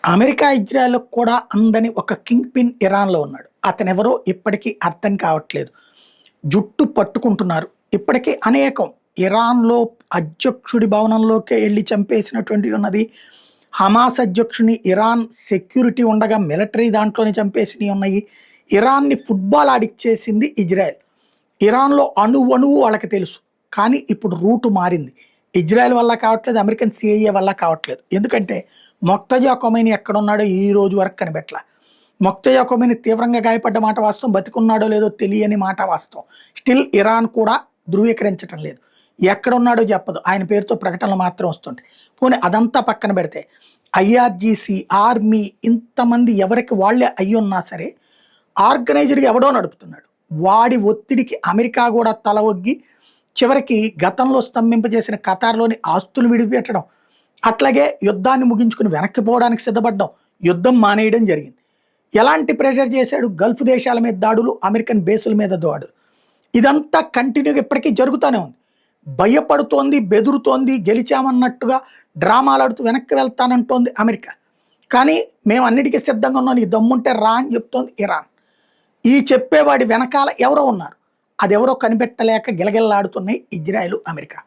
America, ఇజ్రాయెల్‌కి కూడా అందని ఒక కింగ్ పిన్ ఇరాన్‌లో ఉన్నాడు. అతనెవరో ఇప్పటికీ అర్థం కావట్లేదు. జుట్టు పట్టుకుంటున్నారు. ఇప్పటికీ అనేకం ఇరాన్‌లో అధ్యక్షుడి భవనంలోకే ఎళ్లి చంపేసినటువంటివి ఉన్నది. హమాస్ అధ్యక్షుడిని ఇరాన్ సెక్యూరిటీ ఉండగా మిలిటరీ దాంట్లోనే చంపేసినయి ఉన్నాయి. ఇరాన్‌ని ఫుట్‌బాల్ ఆడిచ్చేసింది ఇజ్రాయెల్. ఇరాన్‌లో అణువణువు వాళ్ళకి తెలుసు. కానీ ఇప్పుడు రూటు మారింది. ఇజ్రాయెల్ వల్ల కావట్లేదు, అమెరికన్ సీఐఏ వల్ల కావట్లేదు. ఎందుకంటే మొక్తజా ఖొమైనీ ఎక్కడున్నాడో ఈ రోజు వరకు కనిపెట్టల. మొక్తజా ఖొమైనీ తీవ్రంగా గాయపడ్డ మాట వాస్తవం, బతికున్నాడో లేదో తెలియని మాట వాస్తవం. స్టిల్ ఇరాన్ కూడా ధృవీకరించటం లేదు. ఎక్కడున్నాడో చెప్పదు. ఆయన పేరుతో ప్రకటనలు మాత్రం వస్తుంటాయి. పోనీ అదంతా పక్కన పెడితే ఐఆర్జీసీ, ఆర్మీ ఇంతమంది ఎవరికి వాళ్ళే అయ్యున్నా సరే ఆర్గనైజర్‌గా ఎవడో నడుపుతున్నాడు. వాడి ఒత్తిడికి అమెరికా కూడా తల ఒగ్గి చివరికి గతంలో స్తంభింపజేసిన ఖతార్‌లోని ఆస్తులు విడిపెట్టడం, అట్లాగే యుద్ధాన్ని ముగించుకుని వెనక్కి పోవడానికి సిద్ధపడ్డం, యుద్ధం మానేయడం జరిగింది. ఎలాంటి ప్రెషర్ చేశాడు? గల్ఫ్ దేశాల మీద దాడులు, అమెరికన్ బేసుల మీద దాడులు. ఇదంతా కంటిన్యూగా ఇప్పటికీ జరుగుతూనే ఉంది. భయపడుతోంది, బెదురుతోంది, గెలిచామన్నట్టుగా డ్రామాలాడుతూ వెనక్కి వెళ్తానంటోంది అమెరికా. కానీ మేము అన్నిటికీ సిద్ధంగా ఉన్నాం, నీకు దమ్ముంటే రా అని చెప్తోంది ఇరాన్. ఈ చెప్పేవాడి వెనకాల ఎవరో ఉన్నారు. అదెవరో కనిపెట్టలేక గిలగిల్లాడుతున్నాయి ఇజ్రాయెల్, అమెరికా.